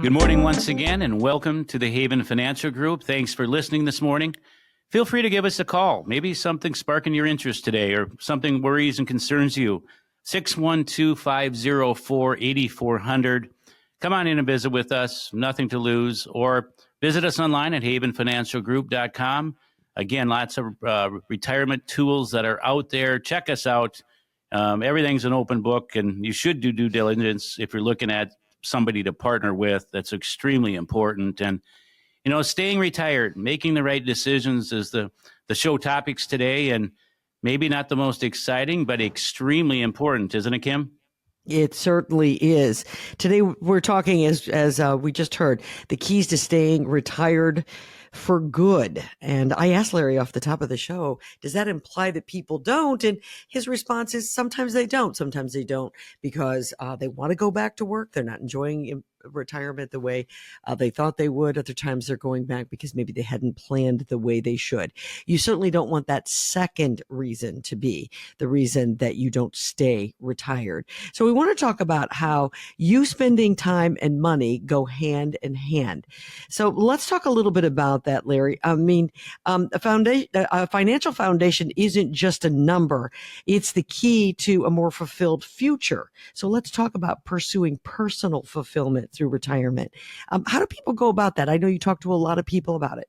Good morning once again, and welcome to the Haven Financial Group. Thanks for listening this morning. Feel free to give us a call. Maybe something sparking your interest today or something worries and concerns you. 612-504-8400. Come on in and visit with us. Nothing to lose. Or visit us online at havenfinancialgroup.com. Again, lots of retirement tools that are out there. Check us out. Everything's an open book, and you should do due diligence if you're looking at somebody to partner with. That's extremely important. And, staying retired, making the right decisions is the show topics today, and maybe not the most exciting, but extremely important, isn't it, Kim? It certainly is. Today we're talking, as we just heard, the keys to staying retired for good. And I asked Larry off the top of the show, does that imply that people don't? And his response is sometimes they don't. Sometimes they don't because they want to go back to work. They're not enjoying retirement the way they thought they would. Other times they're going back because maybe they hadn't planned the way they should. You certainly don't want that second reason to be the reason that you don't stay retired. So we want to talk about how you spending time and money go hand in hand. So let's talk a little bit about that, Larry. I mean, a financial foundation isn't just a number. It's the key to a more fulfilled future. So let's talk about pursuing personal fulfillment through retirement. How do people go about that? I know you talk to a lot of people about it.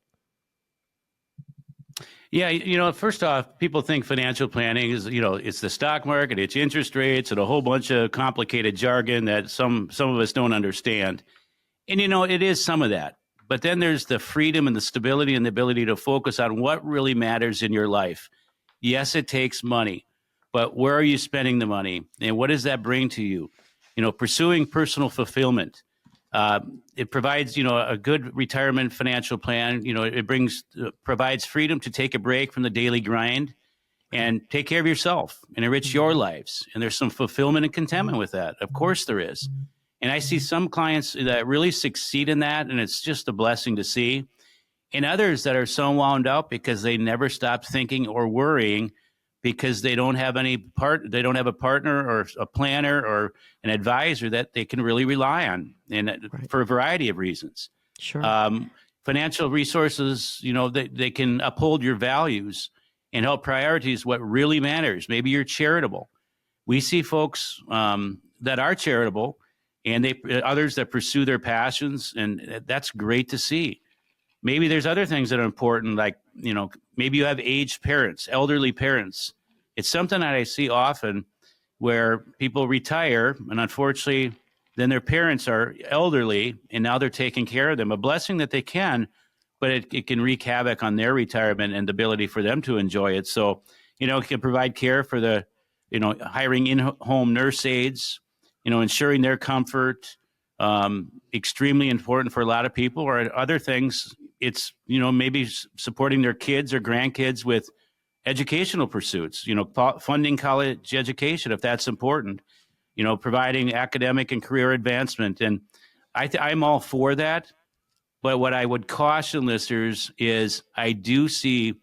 Yeah, first off, people think financial planning is, it's the stock market, it's interest rates, and a whole bunch of complicated jargon that some of us don't understand. And, it is some of that. But then there's the freedom and the stability and the ability to focus on what really matters in your life. Yes, it takes money, but where are you spending the money? And what does that bring to you? Pursuing personal fulfillment. It provides, a good retirement financial plan. It provides freedom to take a break from the daily grind and take care of yourself and enrich your lives. And there's some fulfillment and contentment with that. Of course there is. And I see some clients that really succeed in that, and it's just a blessing to see. And others that are so wound up because they never stop thinking or worrying because they don't have a partner or a planner or an advisor that they can really rely on, and right. For a variety of reasons. Sure. Financial resources, they can uphold your values and help prioritize what really matters. Maybe you're charitable. We see folks that are charitable and others that pursue their passions, and that's great to see. Maybe there's other things that are important, like, maybe you have aged parents, elderly parents. It's something that I see often where people retire, and unfortunately, then their parents are elderly, and now they're taking care of them. A blessing that they can, but it can wreak havoc on their retirement and the ability for them to enjoy it. So, it can provide care for the, hiring in-home nurse aides, ensuring their comfort, extremely important for a lot of people. Or other things, it's, maybe supporting their kids or grandkids with educational pursuits, funding college education if that's important, providing academic and career advancement. And I'm all for that. But what I would caution listeners is I do see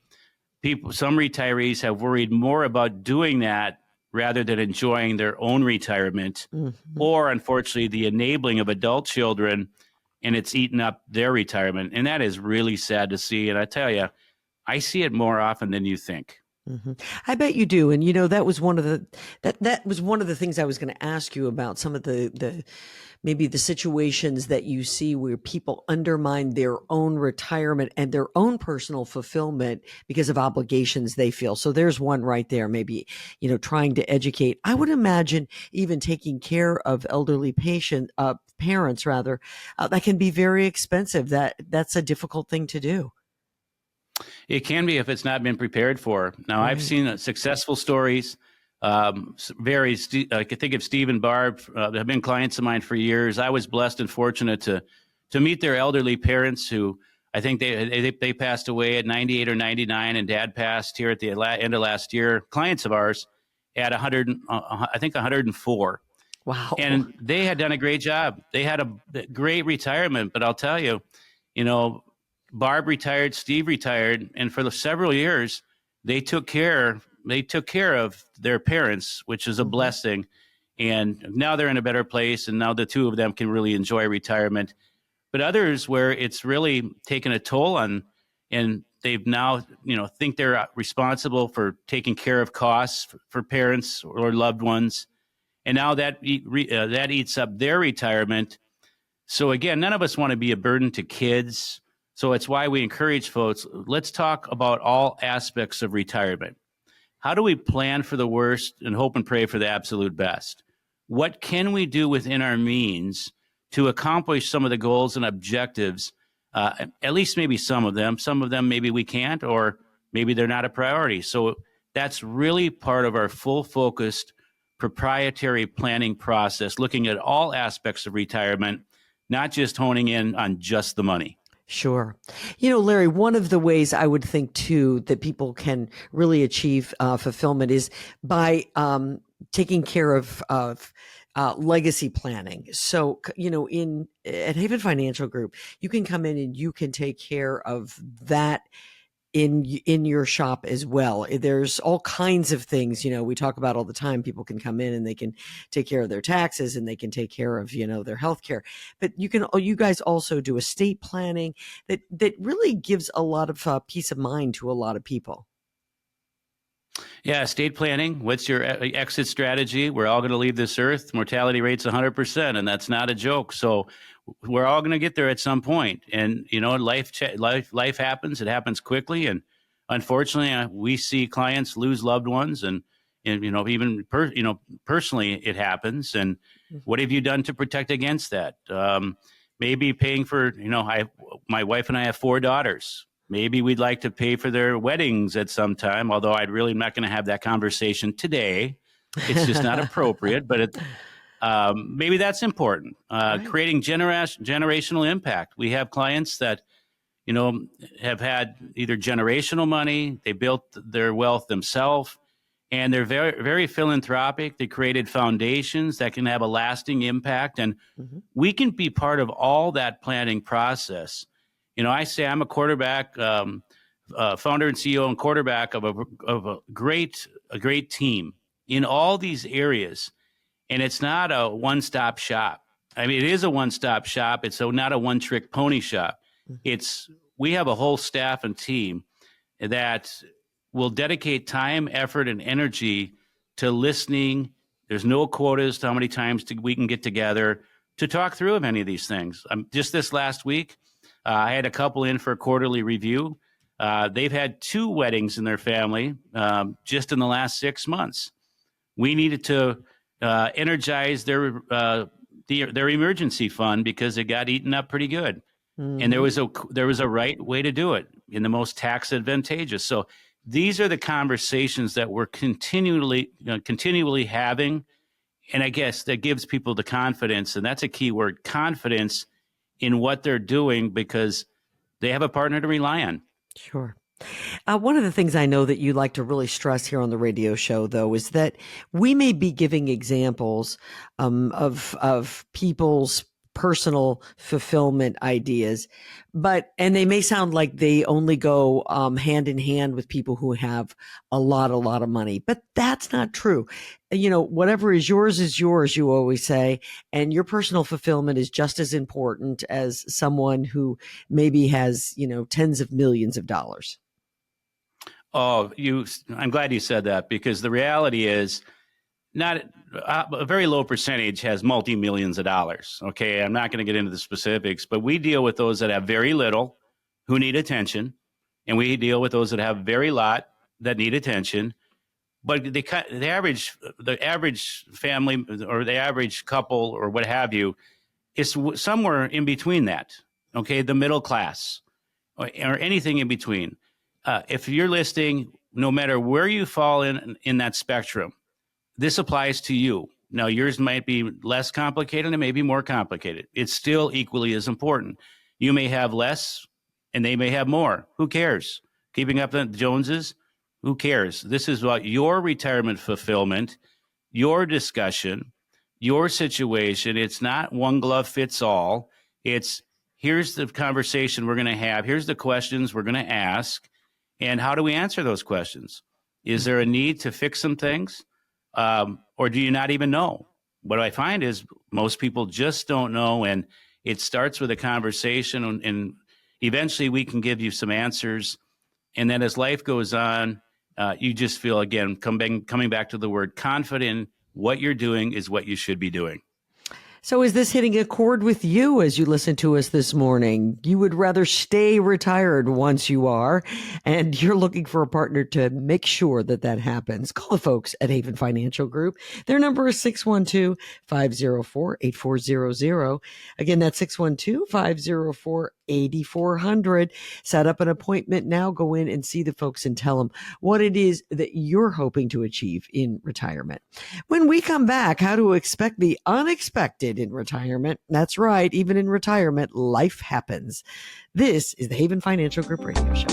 some retirees have worried more about doing that rather than enjoying their own retirement, or unfortunately the enabling of adult children, and it's eaten up their retirement. And that is really sad to see. And I tell you, I see it more often than you think. Mm-hmm. I bet you do. And, that was one of the things I was going to ask you about, some of the maybe the situations that you see where people undermine their own retirement and their own personal fulfillment because of obligations they feel. So there's one right there, maybe, trying to educate. I would imagine even taking care of elderly parents rather, that can be very expensive. That's a difficult thing to do. It can be if it's not been prepared for. Now, I've seen successful stories. I could think of Steve and Barb. Have been clients of mine for years. I was blessed and fortunate to meet their elderly parents, who I think they passed away at 98 or 99, and Dad passed here at the end of last year. Clients of ours at 104. Wow! And they had done a great job. They had a great retirement. But I'll tell you, Barb retired, Steve retired, and for several years, they took care of their parents, which is a blessing. And now they're in a better place, and now the two of them can really enjoy retirement. but others where it's really taken a toll on, and they've now, think they're responsible for taking care of costs for parents or loved ones. And now that that eats up their retirement. So again, none of us want to be a burden to kids. So it's why we encourage folks, let's talk about all aspects of retirement. How do we plan for the worst and hope and pray for the absolute best? What can we do within our means to accomplish some of the goals and objectives, at least maybe some of them? Some of them maybe we can't, or maybe they're not a priority. So that's really part of our full focused proprietary planning process, looking at all aspects of retirement, not just honing in on just the money. Sure. Larry, one of the ways I would think too that people can really achieve fulfillment is by taking care of legacy planning. So, at Haven Financial Group, you can come in and you can take care of that in your shop as well. There's all kinds of things, we talk about all the time. People can come in and they can take care of their taxes and they can take care of, their health care. But you guys also do estate planning that really gives a lot of peace of mind to a lot of people. Yeah, estate planning. What's your exit strategy? We're all going to leave this earth. Mortality rate's 100%, and that's not a joke. So we're all going to get there at some point. And life happens. It happens quickly, and unfortunately, we see clients lose loved ones, and even personally, it happens. And what have you done to protect against that? Maybe paying for my wife and I have 4 daughters. Maybe we'd like to pay for their weddings at some time, although I'd really not going to have that conversation today. It's just not appropriate, but maybe that's important. Right. Creating generational impact. We have clients that, have had either generational money, they built their wealth themselves, and they're very, very philanthropic. They created foundations that can have a lasting impact, and we can be part of all that planning process. I say I'm a quarterback, founder and CEO and quarterback of a great team in all these areas. And it's not a one-stop shop. I mean, it is a one-stop shop. It's not a one-trick pony shop. We have a whole staff and team that will dedicate time, effort, and energy to listening. There's no quotas to how many times we can get together to talk through of any of these things. Just this last week, I had a couple in for a quarterly review. They've had 2 weddings in their family just in the last 6 months. We needed to energize their emergency fund because it got eaten up pretty good, and there was a right way to do it in the most tax advantageous. So these are the conversations that we're continually having, and I guess that gives people the confidence, and that's a key word, confidence in what they're doing because they have a partner to rely on. Sure. One of the things I know that you like to really stress here on the radio show, though, is that we may be giving examples of people's personal fulfillment ideas, and they may sound like they only go hand in hand with people who have a lot of money, but that's not true. Whatever is yours, you always say, and your personal fulfillment is just as important as someone who maybe has, tens of millions of dollars. Oh, I'm glad you said that, because the reality is not a very low percentage has multi-millions of dollars. Okay. I'm not going to get into the specifics, but we deal with those that have very little who need attention. And we deal with those that have very lot that need attention. But the average family or the average couple or what have you is somewhere in between that. Okay. The middle class or anything in between. If you're listening, no matter where you fall in that spectrum, this applies to you. Now, yours might be less complicated and it may be more complicated. It's still equally as important. You may have less and they may have more. Who cares? Keeping up with the Joneses? Who cares? This is about your retirement fulfillment, your discussion, your situation. It's not one glove fits all. It's here's the conversation we're going to have. Here's the questions we're going to ask. And how do we answer those questions? Is there a need to fix some things? Or do you not even know? What I find is most people just don't know. And It starts with a conversation, and eventually we can give you some answers. And then as life goes on, you just feel, again, coming back to the word confident, what you're doing is what you should be doing. So is this hitting a chord with you as you listen to us this morning? You would rather stay retired once you are, and you're looking for a partner to make sure that that happens. Call the folks at Haven Financial Group. Their number is 612-504-8400. Again, that's 612-504-8400. Set up an appointment now. Go in and see the folks and tell them what it is that you're hoping to achieve in retirement. When we come back, how to expect the unexpected in retirement. That's right. Even in retirement, life happens. This is the Haven Financial Group Radio Show.